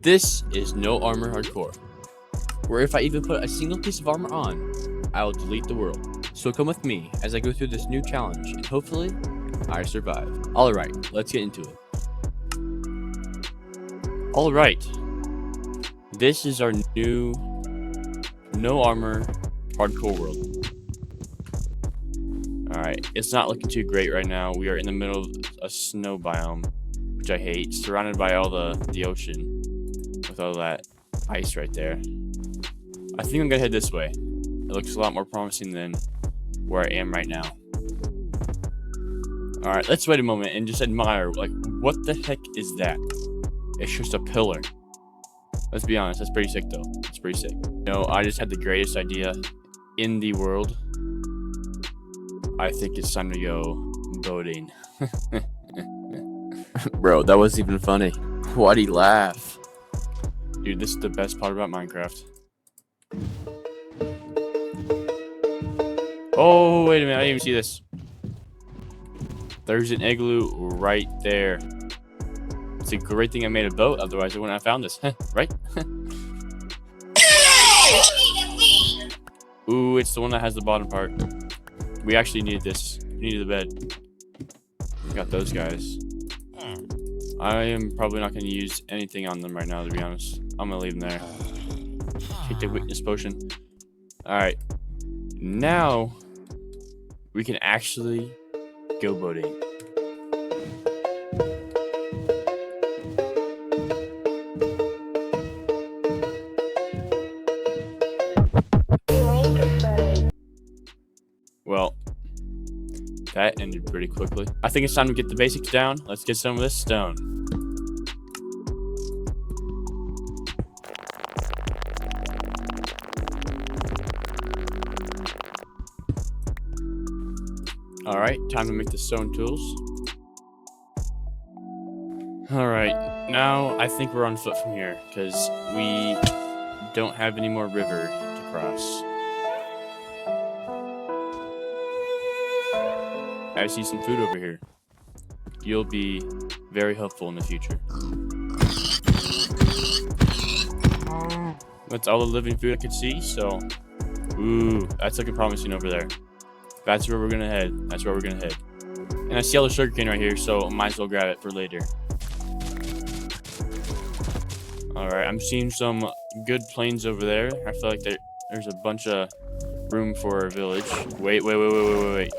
This is No Armor Hardcore, where if I even put a single piece of armor on, I will delete the world. So come with me as I go through this new challenge, and hopefully, I survive. Alright, let's get into it. Alright, this is our new No Armor Hardcore world. Alright, it's not looking too great right now. We are in the middle of a snow biome, which I hate, surrounded by all the ocean, with all that ice right there. I think I'm gonna head this way. It looks a lot more promising than where I am right now. Alright, let's wait a moment and just admire, like, what the heck is that? It's just a pillar. Let's be honest, that's pretty sick though. It's pretty sick. You know, I just had the greatest idea in the world. I think it's time to go boating. Bro, that wasn't even funny. Why'd he laugh? Dude, this is the best part about Minecraft. Oh, wait a minute. I didn't even see this. There's an igloo right there. It's a great thing I made a boat. Otherwise, I wouldn't have found this. Right? Ooh, it's the one that has the bottom part. We actually needed this. We needed the bed. We got those guys. I am probably not going to use anything on them right now, to be honest. I'm going to leave them there. Take the weakness potion. Alright. Now, we can actually go boating. Well, that ended pretty quickly. I think it's time to get the basics down. Let's get some of this stone. Alright, time to make the stone tools. Alright, now I think we're on foot from here, because we don't have any more river to cross. I see some food over here. You'll be very helpful in the future. That's all the living food I could see, so... Ooh, that's looking promising over there. That's where we're gonna head. That's where we're gonna head. And I see all the sugarcane right here, so I might as well grab it for later. Alright, I'm seeing some good plains over there. I feel like there's a bunch of room for a village. Wait.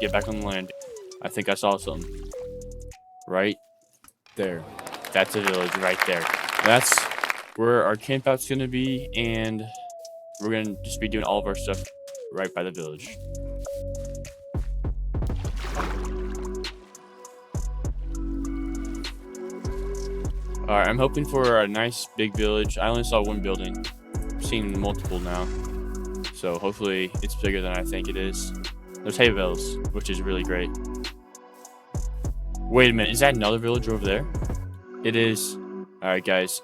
Get back on the land. I think I saw something. Right there. That's a village right there. That's where our camp out's gonna be, and we're gonna just be doing all of our stuff right by the village. Alright, I'm hoping for a nice big village. I only saw one building. I've seen multiple now. So hopefully it's bigger than I think it is. There's hay bales, which is really great. Wait a minute, is that another village over there? It is. Alright guys,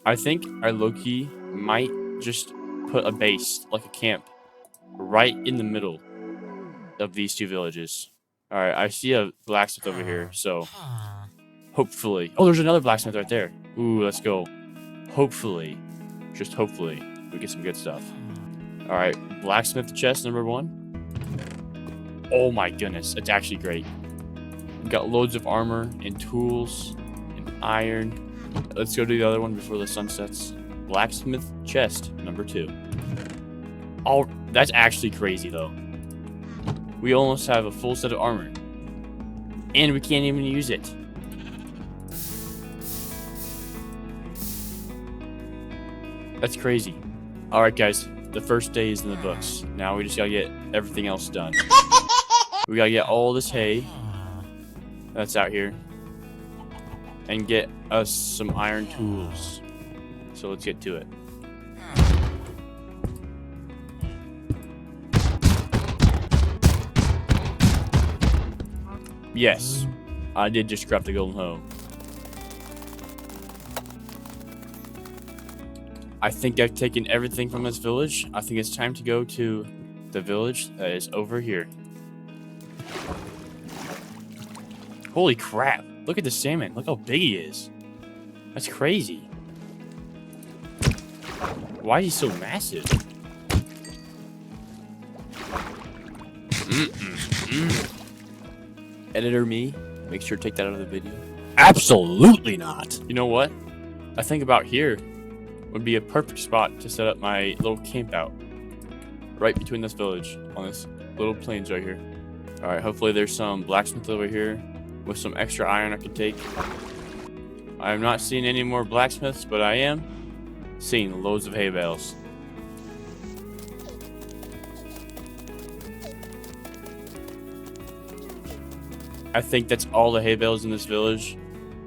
I think our Loki might just put a base, like a camp, right in the middle of these two villages. Alright, I see a blacksmith over here, so hopefully. Oh, there's another blacksmith right there. Ooh, let's go. Hopefully, just hopefully, we get some good stuff. Alright, blacksmith chest number 1. Oh my goodness, it's actually great. We got loads of armor and tools and iron. Let's go to the other one before the sun sets. Blacksmith chest number 2. Oh, that's actually crazy though. We almost have a full set of armor. And we can't even use it. That's crazy. Alright guys, the first day is in the books. Now we just gotta get everything else done. We gotta get all this hay that's out here and get us some iron tools. So let's get to it. Yes, I did just craft the golden hoe. I think I've taken everything from this village. I think it's time to go to the village that is over here. Holy crap. Look at the salmon. Look how big he is. That's crazy. Why is he so massive? Editor me, make sure to take that out of the video. Absolutely not. You know what? I think about here would be a perfect spot to set up my little camp out. Right between this village, on this little plains right here. Alright, hopefully there's some blacksmith over here with some extra iron I can take. I am not seeing any more blacksmiths, but I am seeing loads of hay bales. I think that's all the hay bales in this village.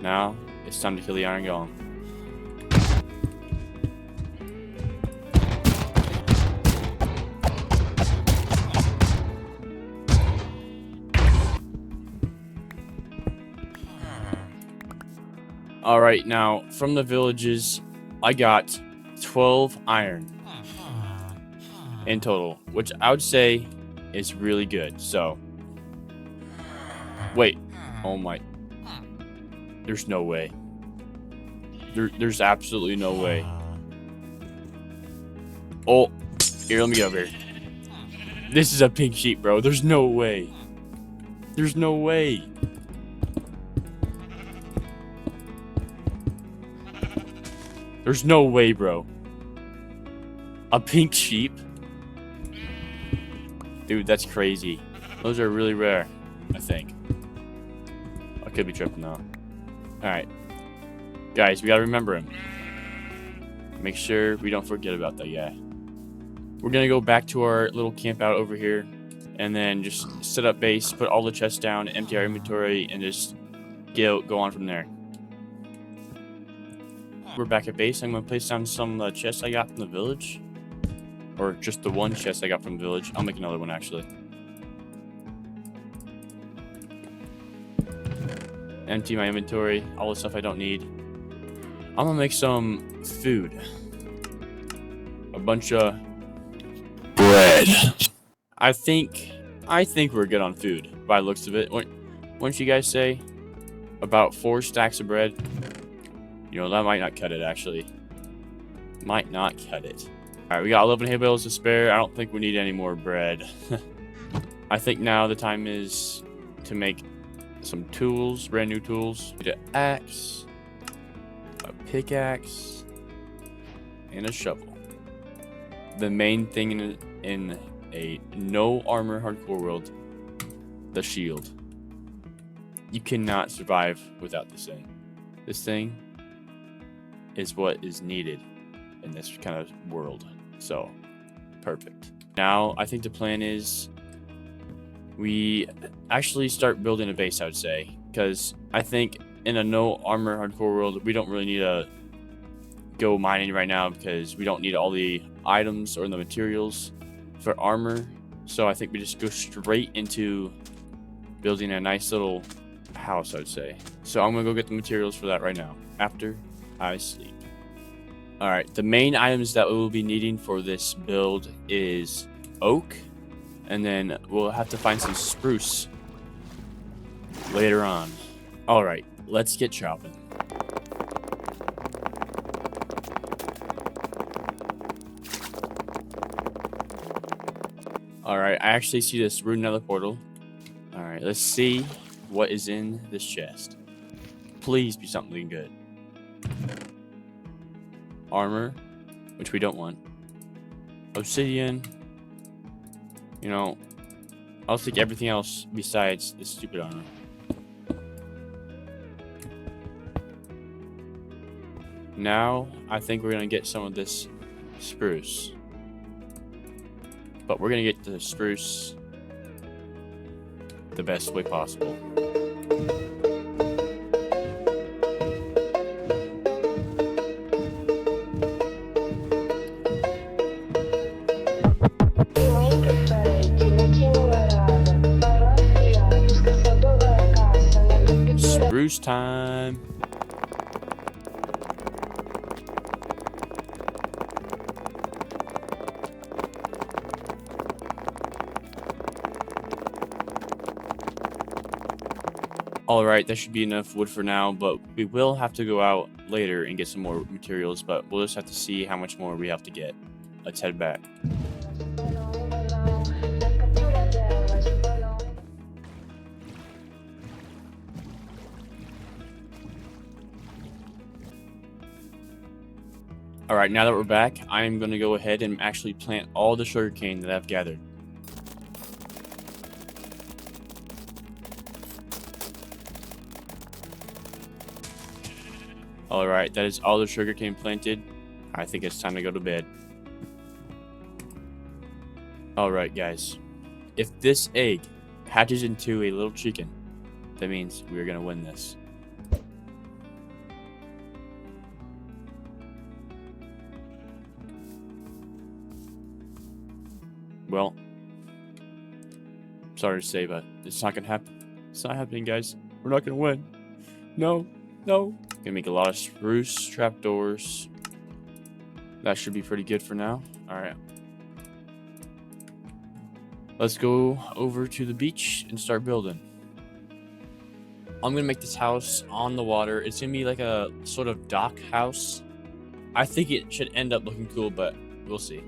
Now, it's time to kill the iron golem. Alright, now, from the villages, I got 12 iron in total, which I would say is really good. So, wait. Oh my. There's no way. There's absolutely no way. Oh, here, let me get over here. This is a pink sheep, bro. There's no way. There's no way. There's no way, bro. A pink sheep? Dude, that's crazy. Those are really rare, I think. I could be tripping though. Alright. Guys, we gotta remember him. Make sure we don't forget about that guy. We're gonna go back to our little camp out over here. And then just set up base, put all the chests down, empty our inventory, and just go on from there. We're back at base. I'm going to place down some chests I got from the village. Or just the one chest I got from the village. I'll make another one, actually. Empty my inventory. All the stuff I don't need. I'm going to make some food. A bunch of Bread. I think we're good on food, by the looks of it. Wouldn't you guys say? About 4 stacks of bread. You know, that might not cut it, actually. Might not cut it. Alright, we got 11 hay bales to spare. I don't think we need any more bread. I think now the time is to make some tools, brand new tools. We need an axe, a pickaxe, and a shovel. The main thing in a no armor hardcore world, the shield. You cannot survive without this thing. This thing is what is needed in this kind of world. So, perfect. Now, I think the plan is we actually start building a base, I would say. Because I think in a no armor hardcore world, we don't really need to go mining right now because we don't need all the items or the materials for armor. So I think we just go straight into building a nice little house, I would say. So I'm going to go get the materials for that right now after I sleep. Alright, the main items that we will be needing for this build is oak, and then we'll have to find some spruce later on. Alright, let's get chopping. Alright, I actually see this rune nether portal. Alright, let's see what is in this chest. Please be something good. Armor, which we don't want. Obsidian. You know, I'll take everything else besides this stupid armor. Now, I think we're gonna get some of this spruce. But we're gonna get the spruce the best way possible. Spruce time. Alright, that should be enough wood for now, but we will have to go out later and get some more materials, but we'll just have to see how much more we have to get. Let's head back. Alright, now that we're back, I'm going to go ahead and actually plant all the sugarcane that I've gathered. Alright, that is all the sugarcane planted. I think it's time to go to bed. Alright, guys. If this egg hatches into a little chicken, that means we're going to win this. Well, sorry to say, but it's not gonna happen. It's not happening, guys. We're not gonna win. No, no. Gonna make a lot of spruce trapdoors. That should be pretty good for now. Alright. Let's go over to the beach and start building. I'm gonna make this house on the water. It's gonna be like a sort of dock house. I think it should end up looking cool, but we'll see.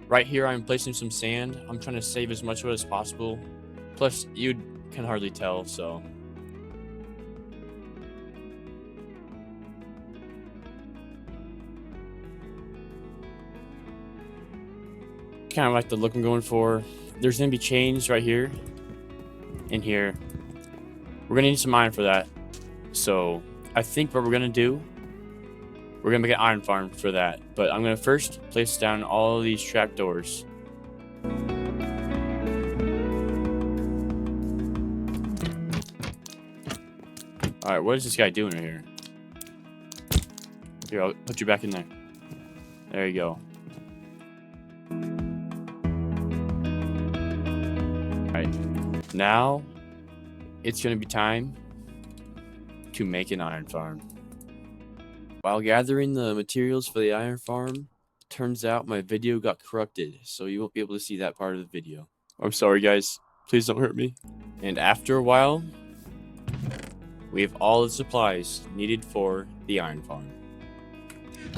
Right here, I'm placing some sand. I'm trying to save as much of it as possible. Plus, you can hardly tell, so. Kind of like the look I'm going for. There's going to be chains right here. In here. We're going to need some iron for that. So, I think what we're going to do, we're going to make an iron farm for that. But I'm going to first place down all of these trapdoors. Alright, what is this guy doing right here? Here, I'll put you back in there. There you go. Alright. Now, it's going to be time to make an iron farm. While gathering the materials for the iron farm, turns out my video got corrupted, so you won't be able to see that part of the video. I'm sorry, guys. Please don't hurt me. And after a while, we have all the supplies needed for the iron farm.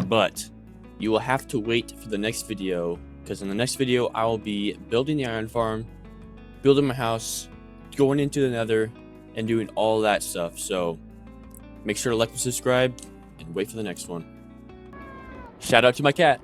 But you will have to wait for the next video, because in the next video, I will be building the iron farm, building my house, going into the nether, and doing all that stuff. So make sure to like and subscribe, and wait for the next one. Shout out to my cat.